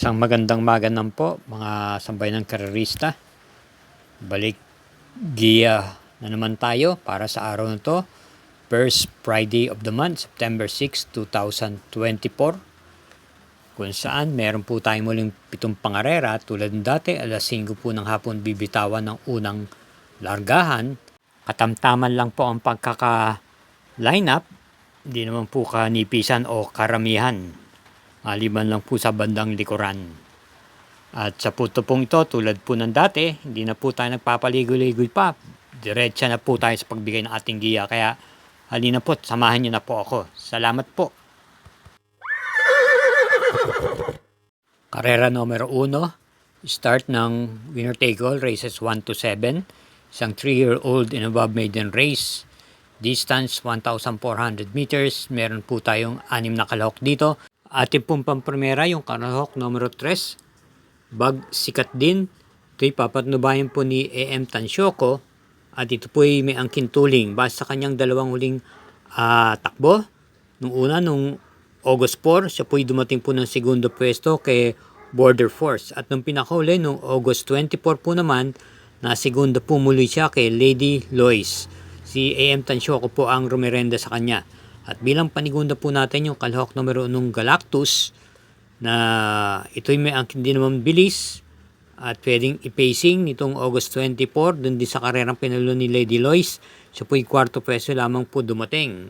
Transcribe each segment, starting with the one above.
Isang magandang maganan po mga sambayanang karerista. Balik giya na naman tayo para sa araw na to. First Friday of the month, September 6, 2024. Kung saan meron po tayo muling 7 pangarera tulad ng dati, alas 5 po ng hapon bibitawan ng unang largahan. Katamtaman lang po ang pagkaka-lineup, hindi naman po kanipisan o karamihan. Maliban lang po sa bandang likuran. At sa puto pong ito, tulad po ng dati, hindi na po tayo nagpapaligoy-ligoy pa. Diretsa na po tayo sa pagbigay ng ating giya. Kaya halina po, samahan niyo na po ako. Salamat po. Karera numero 1, start ng winner take all, races 1 to 7. Isang 3-year-old and above maiden race. Distance 1,400 meters. Meron po tayong 6 na kalahok dito. Ating pong pamprimera yung kalahok numero 3. Bag sikat din. Ito'y papatnubayan po ni A.M. Tansyoko. At ito po'y may angkin tuling. Basta sa kanyang dalawang huling takbo. Nung una, nung August 4, siya po'y dumating po ng segundo pwesto kay Border Force. At nung pinakahuli, nung August 24 po naman, na segundo po muli siya kay Lady Lois. Si A.M. Tansyoko po ang rumirenda sa kanya. At bilang panigunda po natin yung kalahok numero 1 Galactus na ito'y may angkin din naman bilis at pwedeng i-pacing nitong August 24 dun din sa karerang pinalo ni Lady Lois. Siya po'y kwarto pwesto lamang po dumating.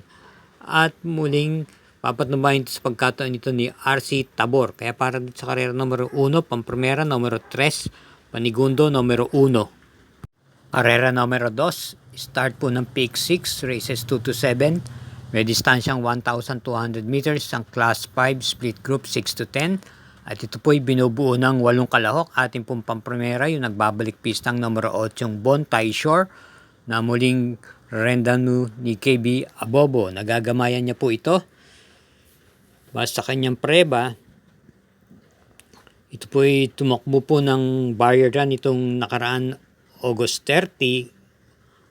At muling papatnubayan ito sa pagkataon nito ni RC Tabor. Kaya para dito sa karera numero 1, pamprimera numero 3, panigundo numero 1. Karera numero 2, start po ng Peak 6, races 2 to 7. May distansyang 1,200 meters, ang Class 5 split group 6 to 10. At ito po'y binubuo ng 8 kalahok. Ating pong pamprimera yung nagbabalik pistang numero 8 yung Bontay Shore na muling rendano ni KB Abobo. Nagagamayan niya po ito. Basta kanyang preba, ito po'y tumakbo po ng barrier run itong nakaraan August 30.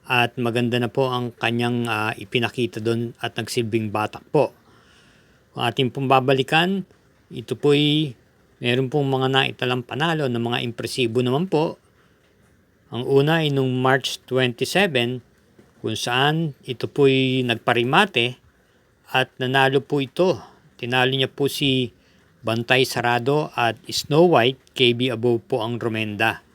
At maganda na po ang kanyang ipinakita doon at nagsilbing batak po. Kung ating pong babalikan, ito po'y meron pong mga naitalang panalo na mga impresibo naman po. Ang una ay nung March 27 kung saan ito po'y nagparimate at nanalo po ito. Tinalo niya po si Bantay Sarado at Snow White, KB Above po ang rumenda.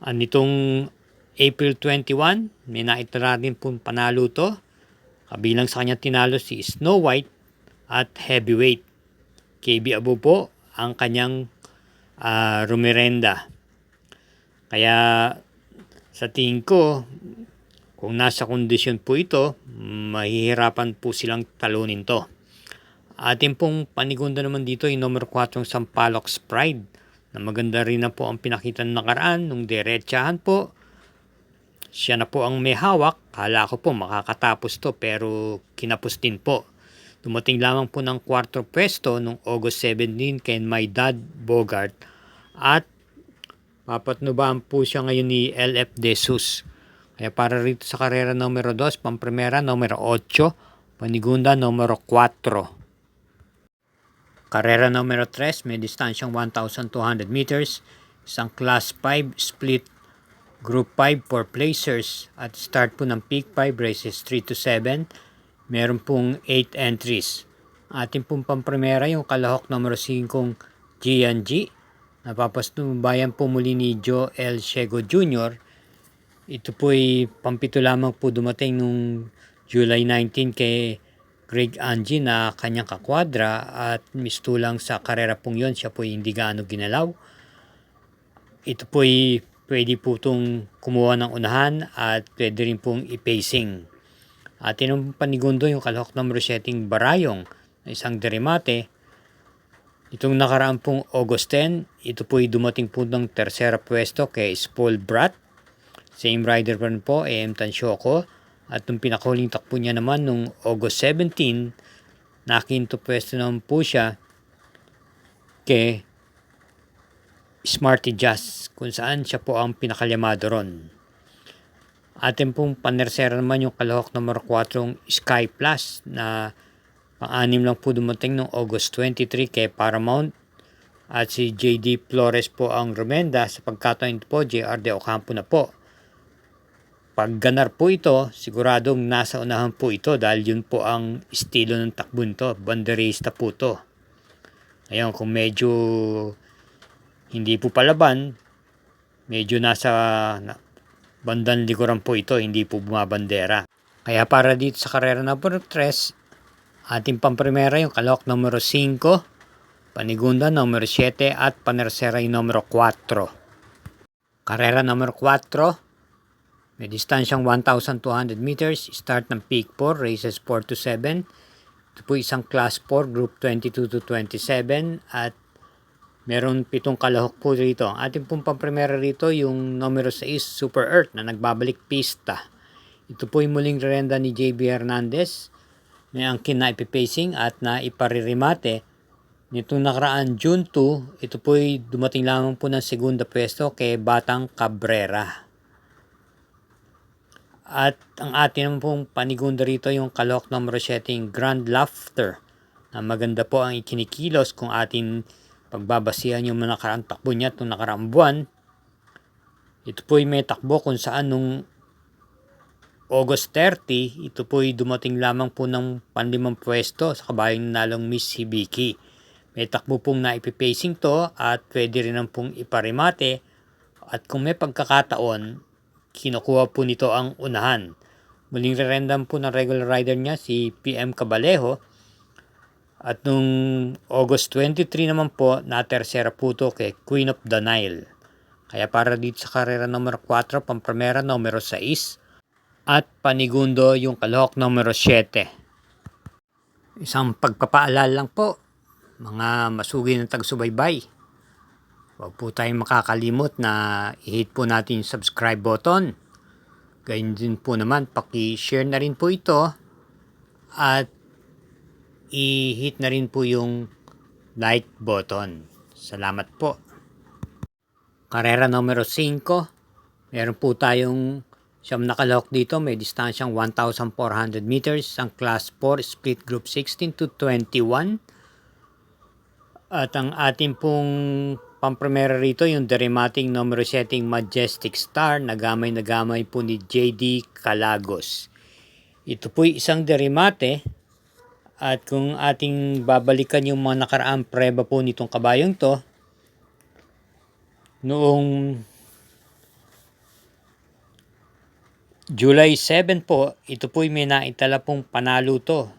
Nitong April 21, may naitala rin pong panalo to. Kabilang sa kanya tinalo si Snow White at Heavyweight. KB Abo po ang kanyang rumirenda. Kaya sa tingin ko, kung nasa kondisyon po ito, mahihirapan po silang talunin to. Ating pong panigunda naman dito yung numero 4 Sampaloc Pride na maganda rin na po ang pinakita ng nakaraan nung diretsahan po. Siya na po ang may hawak. Kala ko po makakatapos to pero kinapos din po. Dumating lamang po ng 4 pwesto noong August 17 kay My Dad Bogart. At papatnubahan po siya ngayon ni LF De Sus. Kaya para rito sa karera numero 2, pamprimera numero 8, panigunda numero 4. Karera numero 3, may distansyang 1,200 meters. Isang Class 5 split Group 5 for placers at start po ng Peak 5 races 3 to 7. Meron pong 8 entries. Ating pong pamprimera yung kalahok numero 5 G&G. Napapasnubayan po muli ni Joe L. Shego Jr. Ito po'y pampito lamang po dumating nung July 19 kay Greg Angie na kanyang kakwadra at mistulang sa karera pong yon. Siya po'y hindi gaano ginalaw. Ito po'y pwede po itong kumuha ng unahan at pwede rin pong i-pacing. At yung panigundo yung kalahok numero 7 Barayong na isang derimate. Itong nakaraan pong August 10, ito po'y dumating po ng tersera pwesto kay Spoil Brat. Same rider pa rin po, A.M. Tansyoko. At yung pinakahuling takbo niya naman nung August 17, nakinto pwesto naman po siya kay Smarty Jazz, kung saan siya po ang pinakalyamado ron. Atin pong panersera naman yung kalahok numero 4 Sky Plus na pang-anim lang po dumating noong August 23 kay Paramount. At si JD Flores po ang rumenda sa pagkataon ito po, JR de Ocampo na po. Pag ganar po ito, siguradong nasa unahan po ito dahil yun po ang estilo ng takbo nito. Banderista po ito. Ngayon, kung medyo hindi po palaban, medyo nasa bandang likuran po ito, hindi po bumabandera. Kaya para dito sa karera number 3, ating pamprimera yung kalahok numero 5, panigunda numero 7 at panersera yung numero 4. Karera numero 4, may distansyang 1,200 meters, start ng peak 4, races 4 to 7. Ito po isang class 4, group 22 to 27 at meron 7 kalahok po rito. Ang ating pong pamprimera rito yung numero 6, Super Earth na nagbabalik pista. Ito po yung muling rerenda ni JB Hernandez na ang kinaipipacing at naiparirimate. Nitong nakaraan June 2, ito po ay dumating lamang po ng segunda pwesto kay Batang Cabrera. At ang atin pong panigunda rito yung kalahok numero 7, Grand Laughter na maganda po ang ikinikilos kung atin pagbabasihan yung mga nakaraang takbo niya itong nakaraang buwan. Ito po ay may takbo kung saan nung August 30, ito po ay dumating lamang po ng panlimang pwesto sa kabayang nalong Miss Hibiki. May takbo pong naipipacing to at pwede rin ang pong iparimate at kung may pagkakataon, kinukuha po nito ang unahan. Muling rerendam po ng regular rider niya si PM Cabalejo. At nung August 23 naman po, na-tersera po ito kay Queen of the Nile. Kaya para dito sa karera numero 4, pamprimera numero 6 at panigundo yung kalahok numero 7. Isang pagpapaalala lang po, mga masugi ng tagsubaybay. Huwag po tayong makakalimot na i-hit po natin yung subscribe button. Gayun din po naman, paki-share na rin po ito at i-hit na rin po yung like button. Salamat po. Karera numero 5, meron po tayong siyam na kalahok dito. May distansyang 1,400 meters. Ang class 4, split group 16 to 21. At ang ating pong pamprimera rito yung deremating numero 7 Majestic Star na gamay po ni JD Calagos. Ito po isang deremate at kung ating babalikan yung mga nakaraang preba po nitong kabayong to, noong July 7 po, ito po may naitala pong panalo to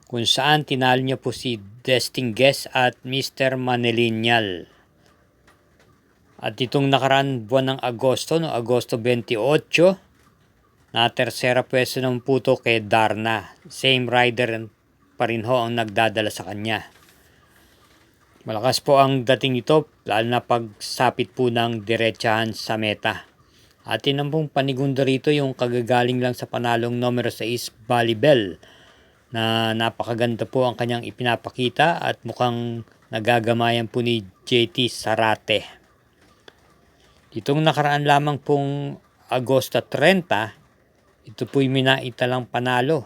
kung saan tinalo niya po si Destingues at Mr. Manilinyal. At itong nakaraan buwan ng Agosto, no, Agosto 28, na tersera pwesto ng puto kay Darna. Same rider pa rin ho ang nagdadala sa kanya. Malakas po ang dating ito, lalo na pagsapit po ng diretsahan sa meta. Atin ang pong panigunda rito yung kagagaling lang sa panalong numero 6, Balibel, na napakaganda po ang kanyang ipinapakita at mukhang nagagamayan po ni JT Sarate. Itong nakaraan lamang pong Agosto 30, ito po'y minaitalang panalo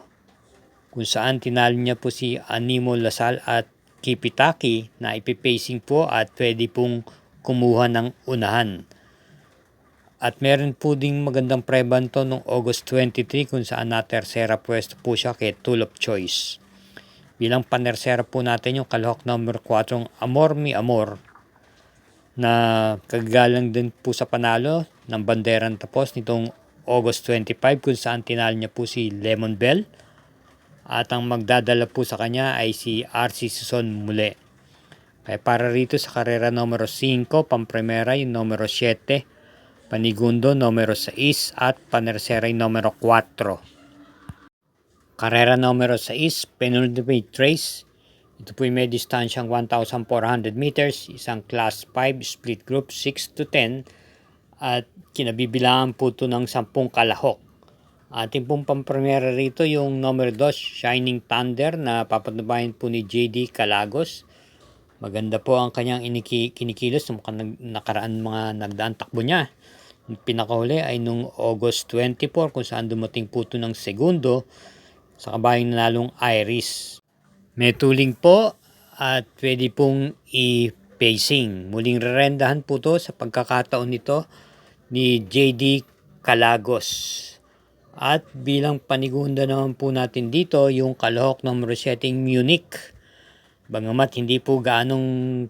kung saan tinalo niya po si Animo Lasal at Kipitaki na ipipacing po at pwede pong kumuha ng unahan. At meron po ding magandang preban to noong August 23 kung saan na tersera pwesto po siya kay Tool of Choice. Bilang panersera po natin yung kalahok number 4 Amor Mi Amor na kagagalang din po sa panalo ng banderang tapos nitong August 25 kung saan tinalo niya po si Lemon Bell at ang magdadala po sa kanya ay si RC Suson muli. Kaya para rito sa karera numero 5, pamprimera yung numero 7, panigundo numero 6 at panersera yung numero 4. Karera numero 6, penultimate race. Ito po may distansyang 1,400 meters, isang class 5 split group 6 to 10 at kinabibilangan po ito ng 10 kalahok. Ating pong pamprimera rito yung numero 2, Shining Thunder na papatubayan po ni JD Calagos. Maganda po ang kanyang kinikilos ng nakaraan mga nagdaan takbo niya. Yung pinakahuli ay nung August 24 kung saan dumating po ito ng segundo sa kabayang nanalong Iris. May tuling po at pwede pong pacing. Muling rerendahan po to sa pagkakataon nito ni JD Calagos. At bilang panigunda naman po natin dito, yung kalahok numero 7 Munich. Bagamat hindi po gaanong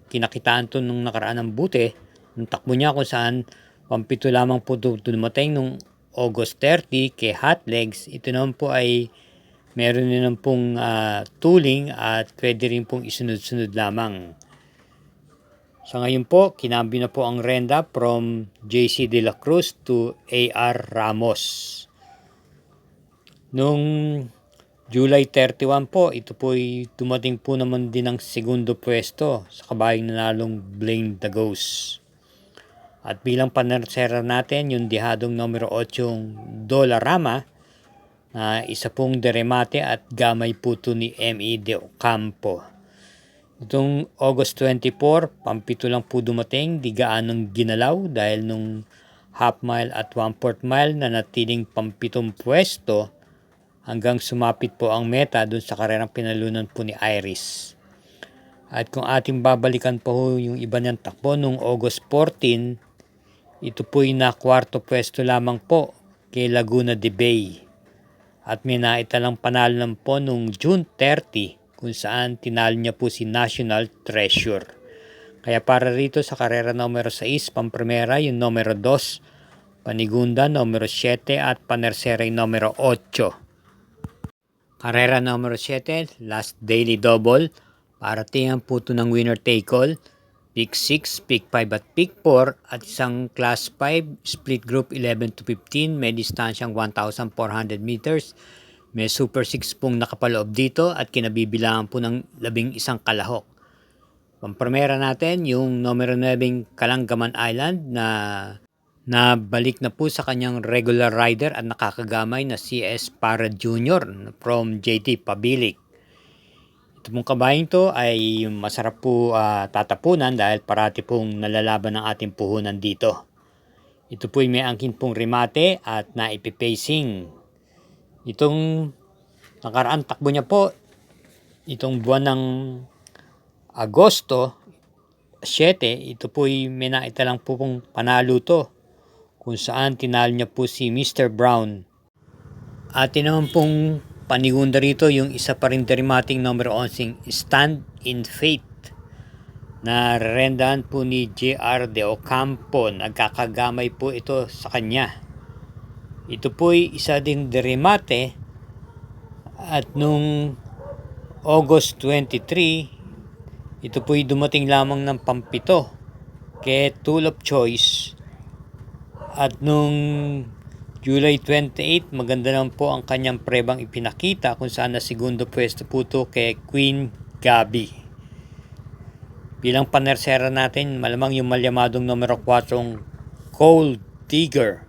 kinakitaan to nung nakaraan ng buti, nung takbo niya kung saan pampito lamang po dumating nung August 30 kay Hot Legs. Ito naman po ay meron din pong tooling at pwede rin pong isunod-sunod lamang. Sa ngayon po, kinambi na po ang renda from JC De La Cruz to AR Ramos. Nung July 31 po, ito po ay dumating po naman din ng segundo pwesto sa kabayang nanalong Blaine the Ghost. At bilang panersera natin, yung dihadong numero 8 Dolarama, na isa pong deremate at gamay po ito ni M.E. De Ocampo. Itong August 24, pampito lang po dumating, di gaanong ginalaw dahil nung half mile at 1/4 mile na natiling pampitong pwesto hanggang sumapit po ang meta dun sa karerang pinalunan po ni Iris. At kung ating babalikan po yung iba niyang takbo nung August 14, ito po'y na kwarto pwesto lamang po kay Laguna de Bay. At may naitalang panalo lang po nung June 30 kung saan tinalo niya po si National Treasure. Kaya para rito sa karera numero 6, pampremera yung numero 2, panigunda numero 7 at panersera yung numero 8. Karera numero 7, last daily double. Paratingan po ito ng winner take all. Pick 6, pick 5 at pick 4 at isang class 5 split group 11 to 15. May distansyang 1,400 meters. May super 6 pong nakapaloob dito at kinabibilangan po ng 11 kalahok. Pampremera natin yung numero 9 Kalangaman Island na balik na po sa kanyang regular rider at nakakagamay na CS Para Jr. from JT Pabilik. Ito pong kabayang to ay masarap po tatapunan dahil parati pong nalalaban ng ating puhunan dito. Ito po ay may angkin pong remate at naipipacing. Itong nakaraan takbo niya po, itong buwan ng Agosto 7, ito po ay may naitalang po pong panalo to, kung saan tinalo niya po si Mr. Brown. At naman pong panigunda rito yung isa pa rin derimating number 11 Stand in Faith na rendahan po ni JR De Ocampo. Nagkakagamay po ito sa kanya. Ito po ay isa ding derimate at nung August 23, ito po ay dumating lamang ng pampito kay Tool of Choice. At nung July 28, maganda naman po ang kanyang prebang ipinakita kung saan na segundo pwesto po ito kay Queen Gabi. Bilang panersera natin, malamang yung malyamadong numero 4 Cold Digger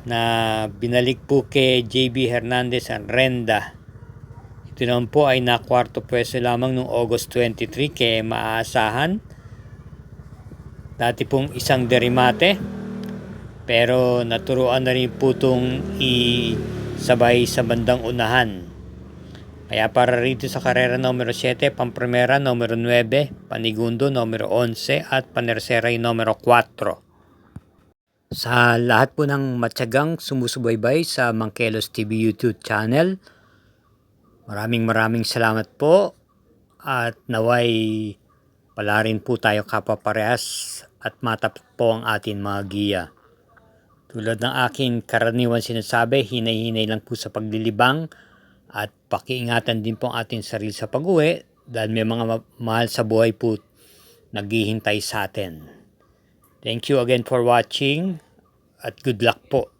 na binalik po kay JB Hernandez ang renda. Ito naman po ay na kwarto pwesto lamang noong August 23 kay Maaasahan. Dati pong isang derimate, pero naturuan na rin po itong isabay sa bandang unahan. Kaya para rito sa karera numero 7, pampremera numero 9, panigundo numero 11 at panersera yung numero 4. Sa lahat po ng matyagang sumusubaybay sa Mangkelos TV YouTube channel, maraming salamat po at naway pala rin po tayo kapaparehas at matapat po ang ating mga giya. Tulad ng aking karaniwan sinasabi, hinay-hinay lang po sa paglilibang at pakiingatan din po ang ating sarili sa pag-uwi dahil may mga mahal sa buhay po naghihintay sa atin. Thank you again for watching at good luck po.